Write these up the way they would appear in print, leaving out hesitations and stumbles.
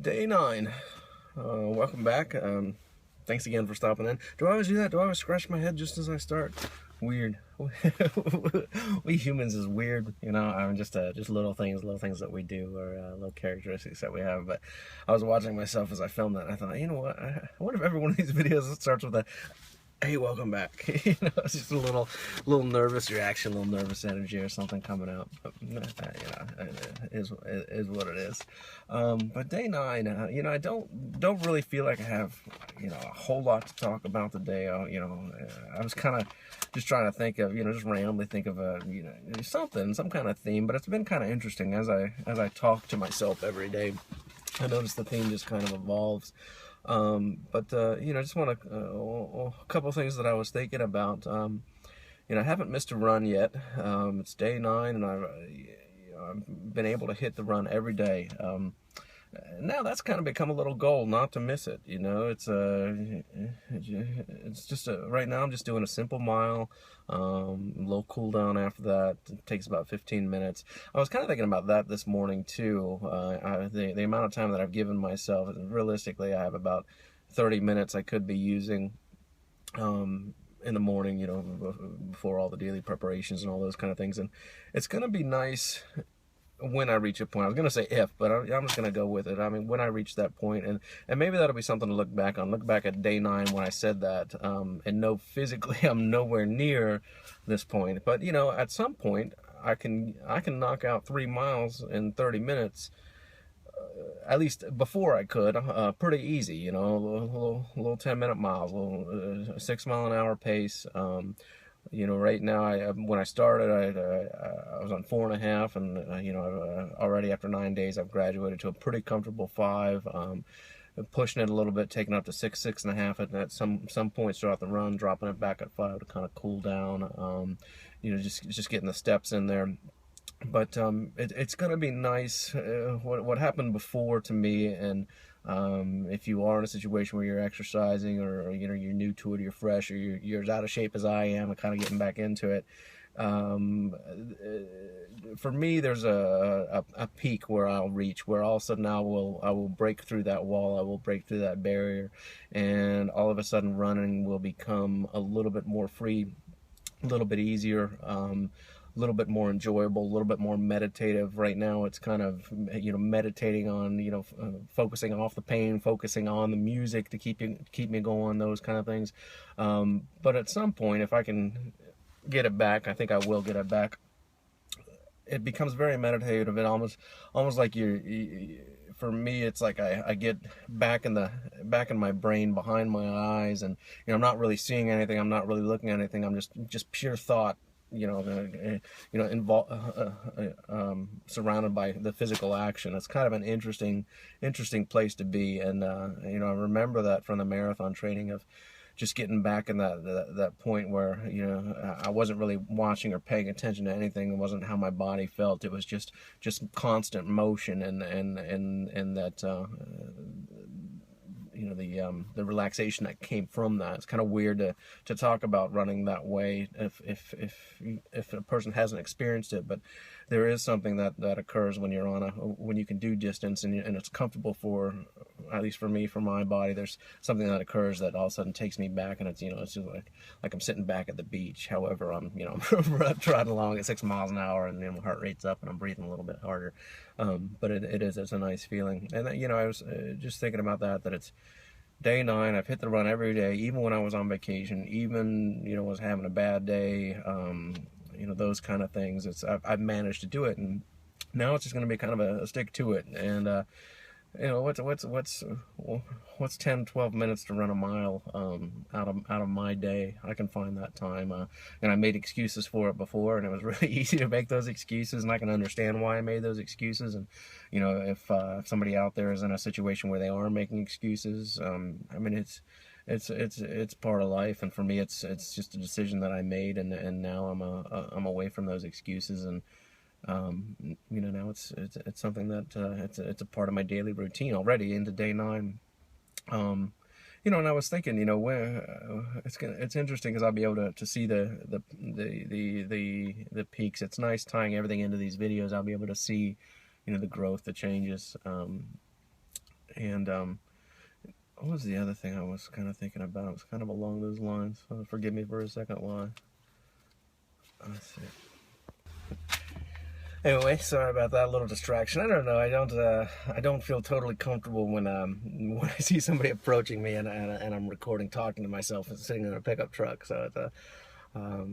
Day 9. Welcome back. Thanks again for stopping in. Do I always do that? Do I always scratch my head just as I start? Weird. We humans is weird, you know. I'm just little things that we do, or little characteristics that we have. But I was watching myself as I filmed that, and I thought, you know what? I wonder if every one of these videos starts with a "Hey, welcome back." You know, it's just a little nervous reaction, a little nervous energy or something coming out. But you know, it is what it is. But day 9, you know, I don't really feel like I have, you know, a whole lot to talk about today. You know, I was kind of just trying to think of, you know, just randomly think of a, you know, some kind of theme. But it's been kind of interesting as I talk to myself every day. I notice the theme just kind of evolves. You know, I just want a couple things that I was thinking about. You know, I haven't missed a run yet. It's day 9, and I've been able to hit the run every day. Now that's kind of become a little goal, not to miss it. You know, it's just right now I'm just doing a simple mile, a little cool down after that. It takes about 15 minutes. I was kind of thinking about that this morning too. The amount of time that I've given myself, realistically, I have about 30 minutes I could be using in the morning, you know, before all the daily preparations and all those kind of things. And it's going to be nice when I reach a point. I was going to say if, but I'm just going to go with it. I mean, when I reach that point, and maybe that'll be something to look back on. Look back at day 9 when I said that, and know physically I'm nowhere near this point. But, you know, at some point, I can knock out 3 miles in 30 minutes. At least before I could, pretty easy, you know, little 10-minute miles, a little 6 mile an hour pace. You know, right now, when I started, I was on 4.5, and you know, already after 9 days, I've graduated to a pretty comfortable 5. Pushing it a little bit, taking it up to 6.5, and at some points throughout the run, dropping it back at 5 to kind of cool down. You know, just getting the steps in there. But it's going to be nice. What happened before to me, and if you are in a situation where you're exercising, or you know, you're new to it, or you're fresh, or you're as out of shape as I am and kind of getting back into it, for me, there's a peak where I'll reach, where all of a sudden I will break through that wall, I will break through that barrier, and all of a sudden running will become a little bit more free, a little bit easier, a little bit more enjoyable, a little bit more meditative. Right now it's kind of, you know, meditating on, you know, focusing off the pain, focusing on the music to keep me going, those kind of things. But at some point, if I can get it back, I think I will get it back. It becomes very meditative, and almost like for me, it's like I get back in my brain, behind my eyes, and you know, I'm not really seeing anything, I'm not really looking at anything, I'm just pure thought, you know, surrounded by the physical action. It's kind of an interesting place to be. And you know, I remember that from the marathon training of just getting back in that point where, you know, I wasn't really watching or paying attention to anything. It wasn't how my body felt. It was just constant motion, and that you know, the relaxation that came from that. It's kind of weird to talk about running that way if a person hasn't experienced it, but there is something that occurs when you're when you can do distance, and it's comfortable for, at least for me, for my body. There's something that occurs that all of a sudden takes me back, and it's, you know, it's just like I'm sitting back at the beach. However, I'm, you know, I'm trotting along at 6 miles an hour, and, you know, my heart rate's up and I'm breathing a little bit harder. But it's a nice feeling. And you know, I was just thinking about that it's day 9. I've hit the run every day, even when I was on vacation, even, you know, was having a bad day, you know, those kind of things. I've managed to do it, and now it's just going to be kind of a stick to it. And you know, what's 10-12 minutes to run a mile out of my day? I can find that time, and I made excuses for it before, and it was really easy to make those excuses, and I can understand why I made those excuses. And you know, if somebody out there is in a situation where they are making excuses, I mean, it's part of life, and for me, it's just a decision that I made, and now I'm away from those excuses. And you know, now it's something that it's a part of my daily routine already into day 9. You know, and I was thinking, you know, it's interesting because I'll be able to see the peaks. It's nice tying everything into these videos. I'll be able to see, you know, the growth, the changes. And what was the other thing I was kind of thinking about? It was kind of along those lines. Forgive me for a second. Why? Let's see. Anyway, sorry about that little distraction. I don't know. I don't feel totally comfortable when when I see somebody approaching me and I'm recording, talking to myself, and sitting in a pickup truck. So it's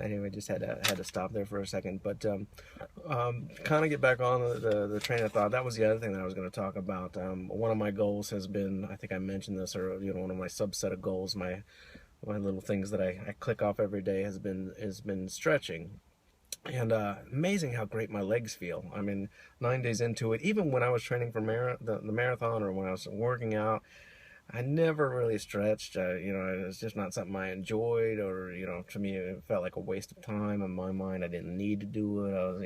anyway, just had to stop there for a second. But kind of get back on the train of thought. That was the other thing that I was going to talk about. One of my goals has been, I think I mentioned this, or one of my subset of goals, my little things that I click off every day has been stretching. And amazing how great my legs feel. I mean, 9 days into it, even when I was training for the marathon, or when I was working out, I never really stretched. It's just not something I enjoyed, or to me, it felt like a waste of time. In my mind, I didn't need to do it. I was,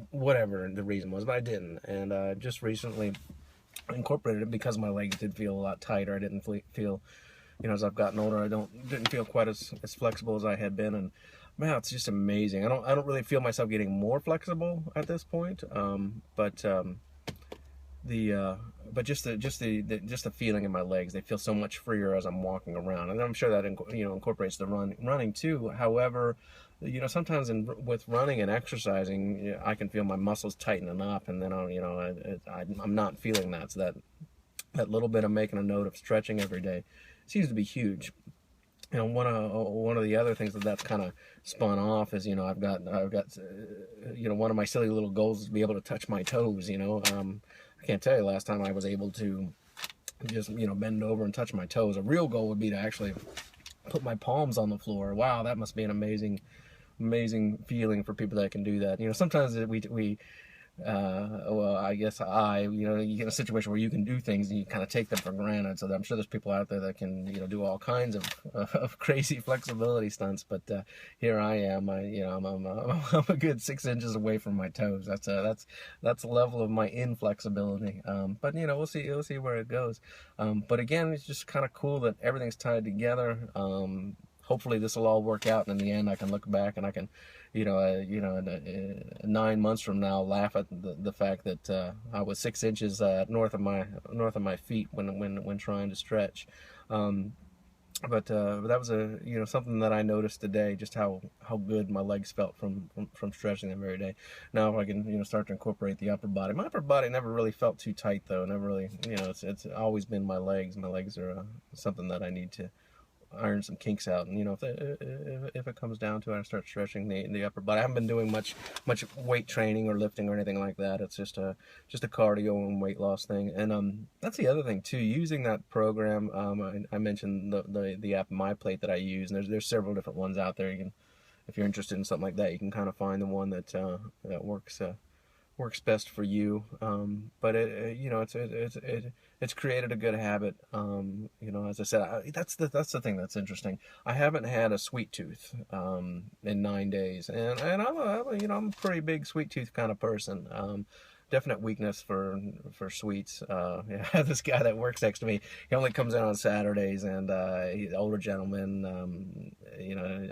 whatever the reason was, but I didn't. And just recently incorporated it because my legs did feel a lot tighter. I didn't feel, as I've gotten older, I didn't feel quite as flexible as I had been. And man, it's just amazing. I don't really feel myself getting more flexible at this point, but just the feeling in my legs, they feel so much freer as I'm walking around, and I'm sure that incorporates the running too. However, sometimes with running and exercising, I can feel my muscles tightening up, and then I'm not feeling that. So that little bit of making a note of stretching every day seems to be huge. One of the other things that's kind of spun off is, I've got one of my silly little goals is to be able to touch my toes. I can't tell you last time I was able to just bend over and touch my toes. A real goal would be to actually put my palms on the floor. Wow, that must be an amazing feeling for people that can do that. Sometimes we well, I guess you get a situation where you can do things and you kind of take them for granted. So I'm sure there's people out there that can, do all kinds of crazy flexibility stunts. But here I am. I'm a good 6 inches away from my toes. That's the level of my inflexibility. But we'll see where it goes. But again, it's just kind of cool that everything's tied together. Hopefully this will all work out, and in the end I can look back and I can, 9 months from now, laugh at the fact that I was 6 inches north of my feet when trying to stretch. But that was something that I noticed today, just how good my legs felt from stretching them every day. Now if I can start to incorporate the upper body. My upper body never really felt too tight though. Never really, it's always been my legs. My legs are something that I need to iron some kinks out, and if it comes down to it, I start stretching the upper body. I haven't been doing much weight training or lifting or anything like that. It's just a cardio and weight loss thing. And that's the other thing too, using that program. I mentioned the app MyPlate that I use, and there's several different ones out there. You can, if you're interested in something like that, you can kind of find the one that works best for you. But it's created a good habit. As I said, that's the thing that's interesting. I haven't had a sweet tooth in 9 days, and I'm a pretty big sweet tooth kind of person. Definite weakness for sweets. I have this guy that works next to me. He only comes in on Saturdays, and he's an older gentleman.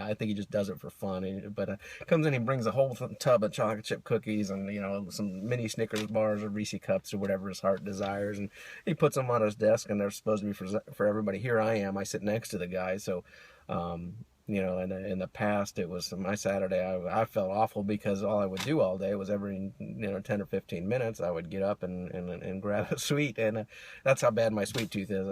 I think he just does it for fun. But comes in, he brings a whole tub of chocolate chip cookies and some mini Snickers bars or Reese cups or whatever his heart desires, and he puts them on his desk, and they're supposed to be for everybody. Here I am. I sit next to the guy, so. In the past, it was my Saturday. I felt awful because all I would do all day was every 10 or 15 minutes I would get up and grab a sweet, and that's how bad my sweet tooth is.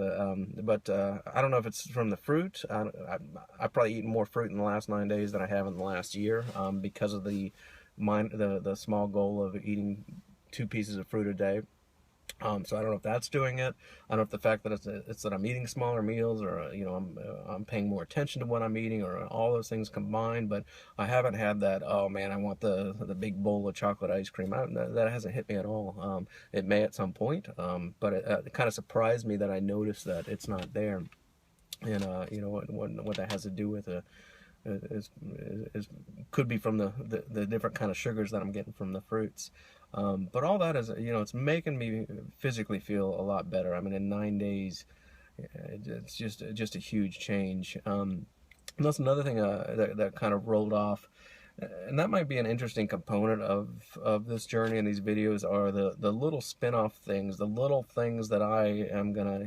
But I don't know if it's from the fruit. I've probably eaten more fruit in the last 9 days than I have in the last year, because of the small goal of eating 2 pieces of fruit a day. So I don't know if that's doing it. I don't know if the fact that it's that I'm eating smaller meals, or I'm paying more attention to what I'm eating, or all those things combined. But I haven't had that. Oh man, I want the big bowl of chocolate ice cream. That hasn't hit me at all. It may at some point, but it kind of surprised me that I noticed that it's not there. And what that has to do with is could be from the different kind of sugars that I'm getting from the fruits. But all that is, it's making me physically feel a lot better. I mean, in 9 days, it's just a huge change. And that's another thing that kind of rolled off And that might be an interesting component of this journey and these videos are the little spin-off things, the little things that I am gonna,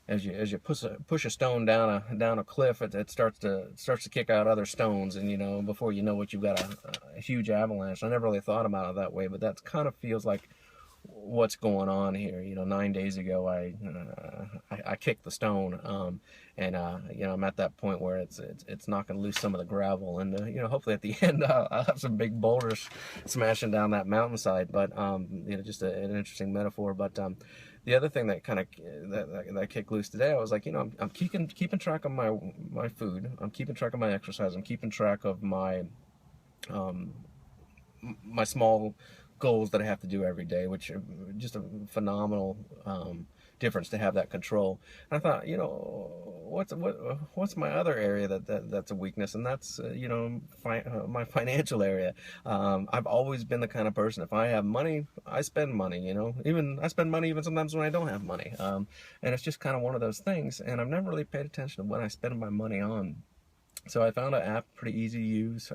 as you push a stone down a cliff, it starts to kick out other stones, and before you know it, you've got a huge avalanche. I never really thought about it that way, but that kind of feels like what's going on here. 9 days ago, I kicked the stone, and I'm at that point where it's knocking loose some of the gravel, and hopefully at the end I'll have some big boulders smashing down that mountainside. But just an interesting metaphor. But the other thing that kind of that kicked loose today, I was like, I'm keeping track of my food, I'm keeping track of my exercise, I'm keeping track of um, my small goals that I have to do every day, which are just a phenomenal difference to have that control. And I thought, what's my other area that's a weakness, and that's my financial area. I've always been the kind of person, if I have money, I spend money. Even I spend money even sometimes when I don't have money, and it's just kind of one of those things. And I've never really paid attention to what I spend my money on. So I found an app pretty easy to use,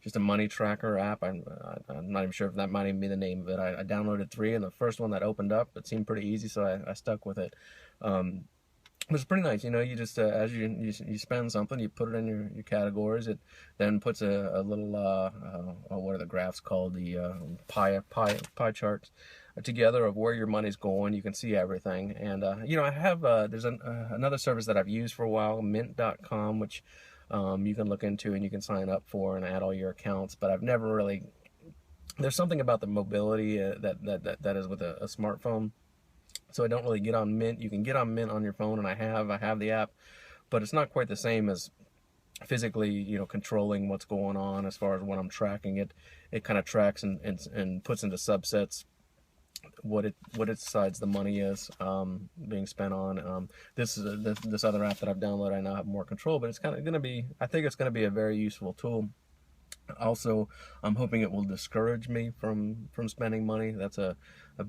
just a money tracker app. I'm not even sure if that might even be the name of it. I downloaded 3, and the first one that opened up, it seemed pretty easy, so I stuck with it. It was pretty nice. You just as you spend something, you put it in your categories. It then puts a little what are the graphs called, the pie charts together of where your money's going. You can see everything, and I have there's another service that I've used for a while, Mint.com, which you can look into and you can sign up for and add all your accounts. But I've never really. There's something about the mobility that is with a smartphone. So I don't really get on Mint. You can get on Mint on your phone, and I have the app, but it's not quite the same as physically, controlling what's going on as far as when I'm tracking it. It kind of tracks and puts into subsets what it decides the money is being spent on. This other app that I've downloaded, I now have more control, but it's kind of going to be, I think it's going to be a very useful tool. Also, I'm hoping it will discourage me from spending money. That's a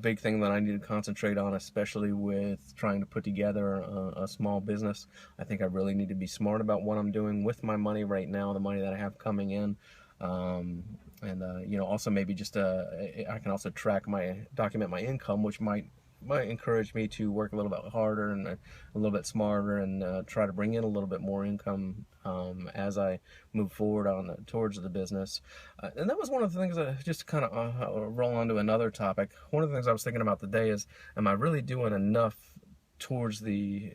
big thing that I need to concentrate on, especially with trying to put together a small business. I think I really need to be smart about what I'm doing with my money right now, the money that I have coming in. And also maybe just I can also document my income, which might encourage me to work a little bit harder and a little bit smarter, and try to bring in a little bit more income as I move forward towards the business. And that was one of the things that just kind of roll on to another topic. One of the things I was thinking about today is, am I really doing enough towards the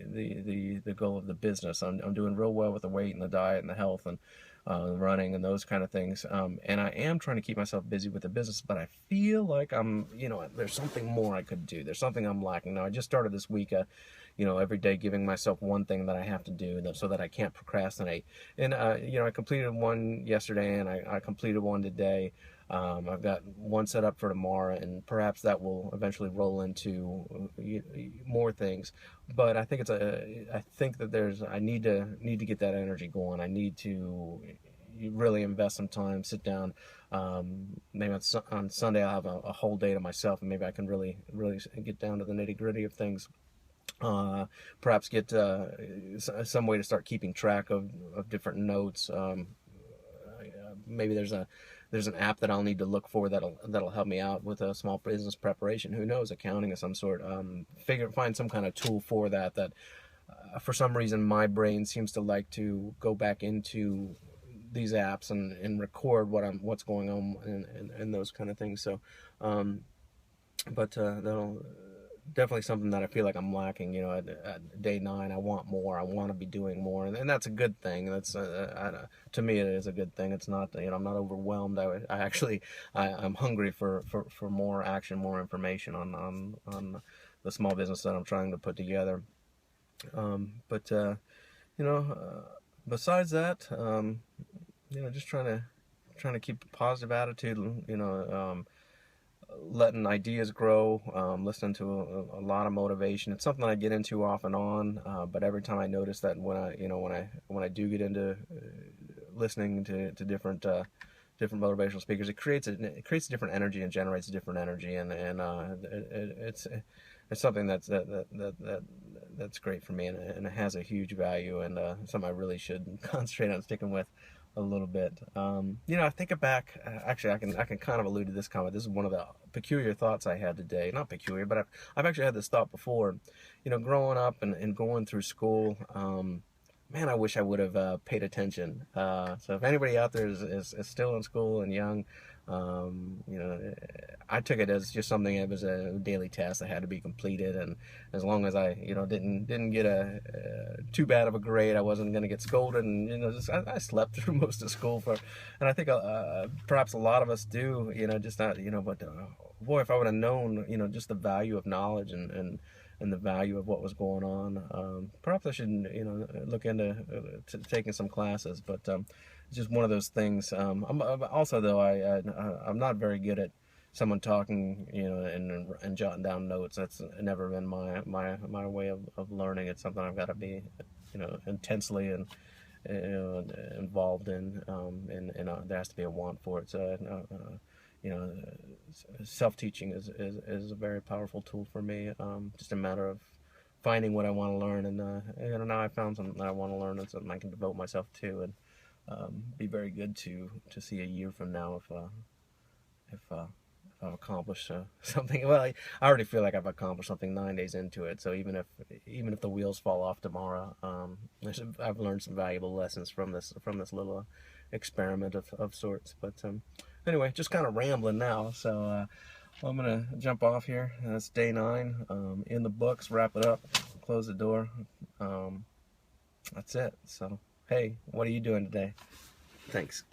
goal of the business? I'm doing real well with the weight and the diet and the health and running and those kind of things. And I am trying to keep myself busy with the business, but I feel like there's something more I could do. There's something I'm lacking. Now, I just started this week, every day giving myself one thing that I have to do so that I can't procrastinate. And, I completed one yesterday, and I completed one today. I've got one set up for tomorrow, and perhaps that will eventually roll into more things. But I think I need to get that energy going. I need to really invest some time, sit down. Maybe on Sunday I'll have a whole day to myself, and maybe I can really get down to the nitty gritty of things. Perhaps get some way to start keeping track of different notes. Maybe there's an app that I'll need to look for that'll help me out with a small business preparation. Who knows, accounting of some sort. Find some kind of tool for that. For some reason my brain seems to like to go back into these apps and record what's going on and those kind of things. So, but that'll. Definitely something that I feel like I'm lacking. At day 9, I want more. I want to be doing more, and that's a good thing. That's to me, it is a good thing. It's not, I'm not overwhelmed. I'm hungry for more action, more information on the small business that I'm trying to put together. But besides that, just trying to keep a positive attitude. Letting ideas grow, listening to a lot of motivation. It's something I get into off and on, but every time I notice that when I do get into listening to different motivational speakers, it creates a different energy and generates a different energy, and it's something that's great for me, and it has a huge value, and something I really should concentrate on sticking with. a little bit. You know, I think back. Actually, I can kind of allude to this comment. This is one of the peculiar thoughts I had today. Not peculiar, but I've actually had this thought before. You know, growing up and going through school. Man, I wish I would have paid attention. So if anybody out there is still in school and young, you know, I took it as just something that was a daily task that had to be completed, and as long as I, you know, didn't get a too bad of a grade, I wasn't going to get scolded, and you know, just I slept through most of school and I think perhaps a lot of us do, you know, just not, you know, but boy, if I would have known, you know, just the value of knowledge and the value of what was going on. Perhaps I should, you know, look into taking some classes, but it's just one of those things. I'm also, though, I'm not very good at someone talking, you know, and jotting down notes. That's never been my way of learning. It's something I've got to be, you know, intensely and you know, involved in, and there has to be a want for it. So you know, self-teaching is a very powerful tool for me. Just a matter of finding what I want to learn, and you know, now I found something that I want to learn and something I can devote myself to, and be very good to see a year from now if I've accomplished something. Well, I already feel like I've accomplished something 9 days into it. So even if the wheels fall off tomorrow, I've learned some valuable lessons from this little experiment of sorts. But anyway, just kind of rambling now. So I'm gonna jump off here. That's day 9 in the books. Wrap it up. Close the door. That's it. So hey, what are you doing today? Thanks.